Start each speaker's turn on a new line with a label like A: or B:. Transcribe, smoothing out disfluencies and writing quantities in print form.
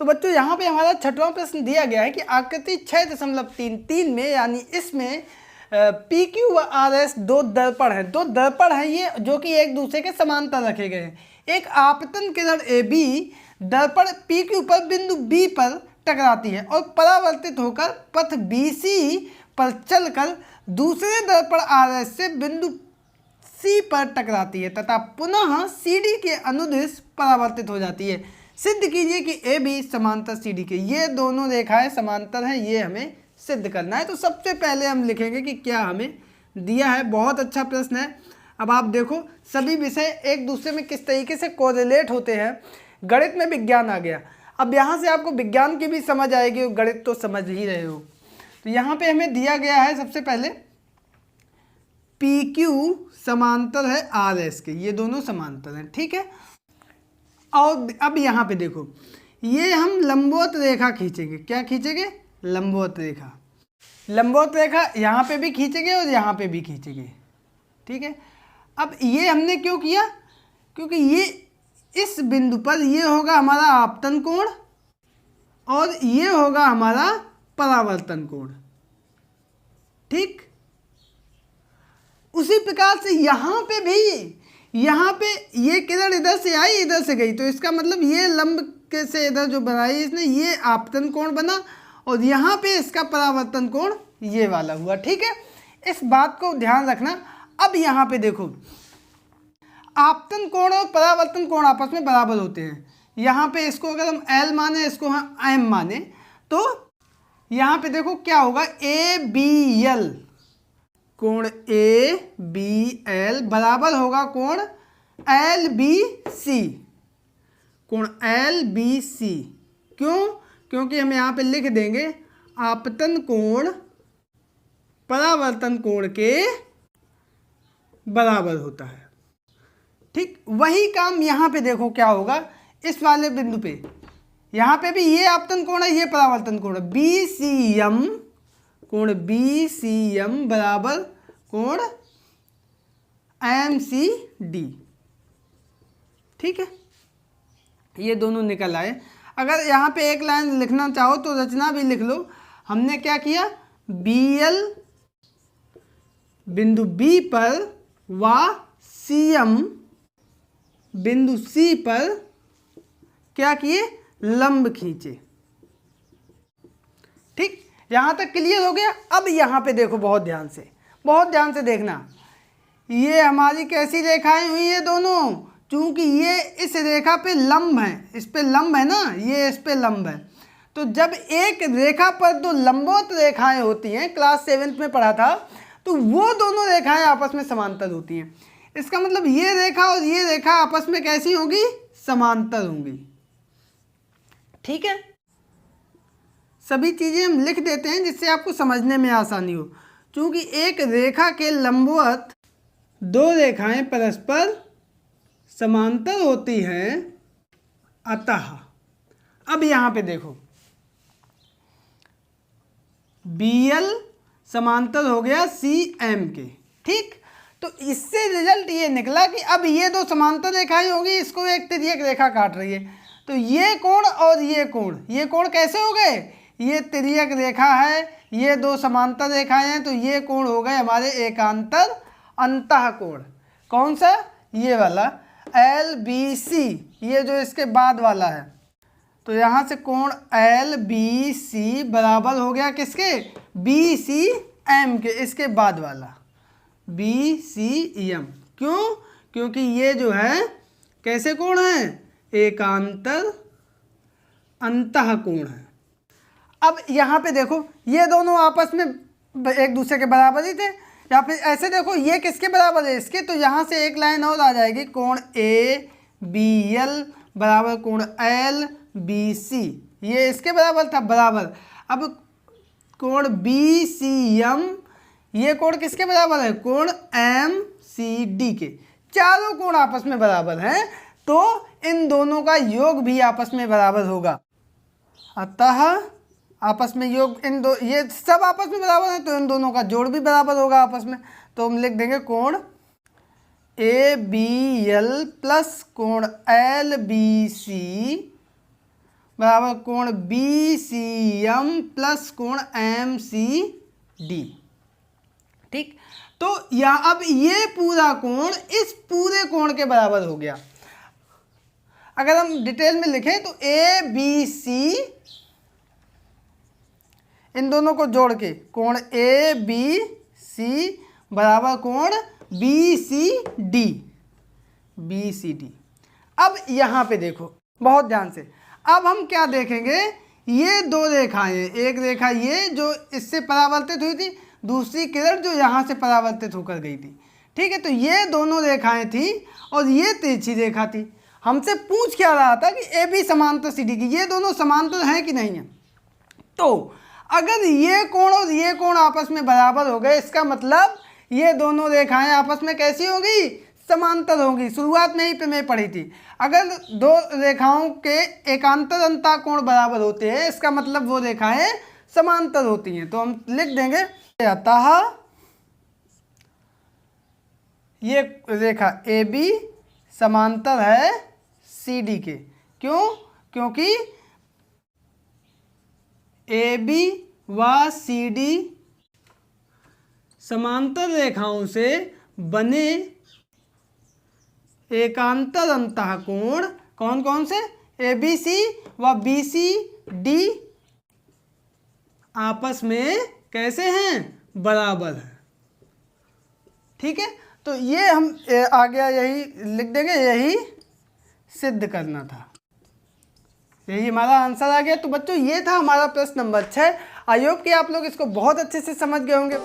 A: तो बच्चों यहाँ पे हमारा 6वां प्रश्न दिया गया है कि आकृति 6.33 में यानी इसमें पी क्यू व आर एस दो दर्पण हैं ये जो कि एक दूसरे के समांतर रखे गए हैं। एक आपतन किरण ए बी दर्पण पी क्यू पर बिंदु बी पर टकराती है और परावर्तित होकर पथ बी सी पर चलकर दूसरे दर्पण आर एस से बिंदु सी पर टकराती है तथा पुनः सी डी के अनुदिश परावर्तित हो जाती है। सिद्ध कीजिए कि ए बी समांतर सी डी के। ये दोनों रेखाएं समांतर हैं, ये हमें सिद्ध करना है। तो सबसे पहले हम लिखेंगे कि क्या हमें दिया है। बहुत अच्छा प्रश्न है। अब आप देखो सभी विषय एक दूसरे में किस तरीके से कोरिलेट होते हैं। गणित में विज्ञान आ गया, अब यहाँ से आपको विज्ञान की भी समझ आएगी, गणित तो समझ ही रहे हो। तो यहाँ पे हमें दिया गया है सबसे पहले पी क्यू समांतर है आर एस के, ये दोनों समांतर हैं, ठीक है। और अब यहाँ पे देखो ये हम लंबवत रेखा खींचेंगे। क्या खींचेंगे? लंबवत रेखा। लंबवत रेखा यहाँ पे भी खींचेंगे और यहाँ पे भी खींचेंगे, ठीक है। अब ये हमने क्यों किया? क्योंकि ये इस बिंदु पर ये होगा हमारा आपतन कोण और ये होगा हमारा परावर्तन कोण, ठीक। उसी प्रकार से यहाँ पे भी, यहाँ पे ये किरण इधर से आई इधर से गई, तो इसका मतलब ये लंब के से इधर जो बनाई इसने, ये आपतन कोण बना और यहाँ पे इसका परावर्तन कोण ये वाला हुआ, ठीक है। इस बात को ध्यान रखना। अब यहाँ पे देखो आपतन कोण और परावर्तन कोण आपस में बराबर होते हैं। यहाँ पे इसको अगर हम L माने, इसको हम M माने, तो यहाँ पे देखो क्या होगा, ए बी एल कोण ए बी एल बराबर होगा कोण एल बी सी, कोण एल बी सी। क्यों? क्योंकि हम यहाँ पे लिख देंगे आपतन कोण परावर्तन कोण के बराबर होता है, ठीक। वही काम यहाँ पे देखो क्या होगा, इस वाले बिंदु पे यहाँ पे भी ये आपतन कोण है, ये परावर्तन कोण है। बी सी एम कोण बी सी एम बराबर कोण एम सी डी, ठीक है। ये दोनों निकल आए। अगर यहाँ पे एक लाइन लिखना चाहो तो रचना भी लिख लो। हमने क्या किया, बी एल बिंदु बी पर व सी एम बिंदु सी पर क्या किए, लंब खींचे, ठीक। यहां तक क्लियर हो गया। अब यहां पे देखो बहुत ध्यान से देखना, ये हमारी कैसी रेखाएं हुई है दोनों, क्योंकि ये इस रेखा पे लंब है, इस पे लंब है ना, ये इस पे लंब है। तो जब एक रेखा पर दो लंबवत रेखाएं होती हैं, क्लास 7th में पढ़ा था, तो वो दोनों रेखाएं आपस में समांतर होती हैं। इसका मतलब ये रेखा और ये रेखा आपस में कैसी होंगी, समांतर होंगी, ठीक है। सभी चीजें हम लिख देते हैं जिससे आपको समझने में आसानी हो। क्योंकि एक रेखा के लंबवत दो रेखाएं परस्पर समांतर होती हैं, अतः अब यहां पे देखो BL समांतर हो गया CM के, ठीक। तो इससे रिजल्ट ये निकला कि अब ये दो समांतर रेखाएं होंगी, इसको एक तिर्यक रेखा काट रही है, तो ये कोण और ये कोण कैसे हो गए, ये तिर्यक रेखा है, ये दो समांतर रेखाएं हैं, तो ये कोण हो गए हमारे एकांतर अंतः कोण। कौन सा? ये वाला LBC, ये जो इसके बाद वाला है। तो यहाँ से कोण LBC बराबर हो गया किसके, BCM के, इसके बाद वाला BCM। क्यों? क्योंकि ये जो है कैसे कोण है, एकांतर अंतः कोण है। अब यहाँ पे देखो ये दोनों आपस में एक दूसरे के बराबर ही थे, या फिर ऐसे देखो ये किसके बराबर है, इसके। तो यहाँ से एक लाइन और आ जाएगी, कोण ABL बराबर कोण LBC, ये इसके बराबर था, बराबर। अब कोण BCM, ये कोण किसके बराबर है, कोण MCD के। चारों कोण आपस में बराबर हैं, तो इन दोनों का योग भी आपस में बराबर होगा। अतः आपस में योग, इन दो, ये सब आपस में बराबर है, तो इन दोनों का जोड़ भी बराबर होगा आपस में। तो हम लिख देंगे कोण ABL प्लस कोण LBC बराबर कोण BCM प्लस कोण MCD। ठीक, तो यहाँ अब ये पूरा कोण इस पूरे कोण के बराबर हो गया। अगर हम डिटेल में लिखें तो ABC, इन दोनों को जोड़ के कोण ABC बराबर कोण BCD। अब यहाँ पे देखो बहुत ध्यान से, अब हम क्या देखेंगे, ये दो रेखाएं, एक रेखा ये जो इससे परावर्तित हुई थी, दूसरी किरण जो यहाँ से परावर्तित होकर गई थी। ठीक है, तो ये दोनों रेखाएं थी और ये तिरछी रेखा थी। हमसे पूछ क्या रहा था कि AB समांतर CD की, ये दोनों समांतर हैं कि नहीं है। तो अगर ये कोण और ये कोण आपस में बराबर हो गए, इसका मतलब ये दोनों रेखाएं आपस में कैसी होगी, समांतर होगी। शुरुआत में ही पे मैं पढ़ी थी, अगर दो रेखाओं के एकांतर अंतः कोण बराबर होते हैं, इसका मतलब वो रेखाएं समांतर होती हैं। तो हम लिख देंगे अतः ये रेखा AB समांतर है CD के। क्यों? क्योंकि AB व CD समांतर रेखाओं से बने एकांतर अंतः कोण कौन कौन से, ABC व BCD आपस में कैसे हैं, बराबर है। ठीक है, तो ये हम आ गया, यही लिख देंगे, यही सिद्ध करना था, यही हमारा आंसर आ गया। तो बच्चों ये था हमारा प्रश्न नंबर 6। आई होप कि आप लोग इसको बहुत अच्छे से समझ गए होंगे।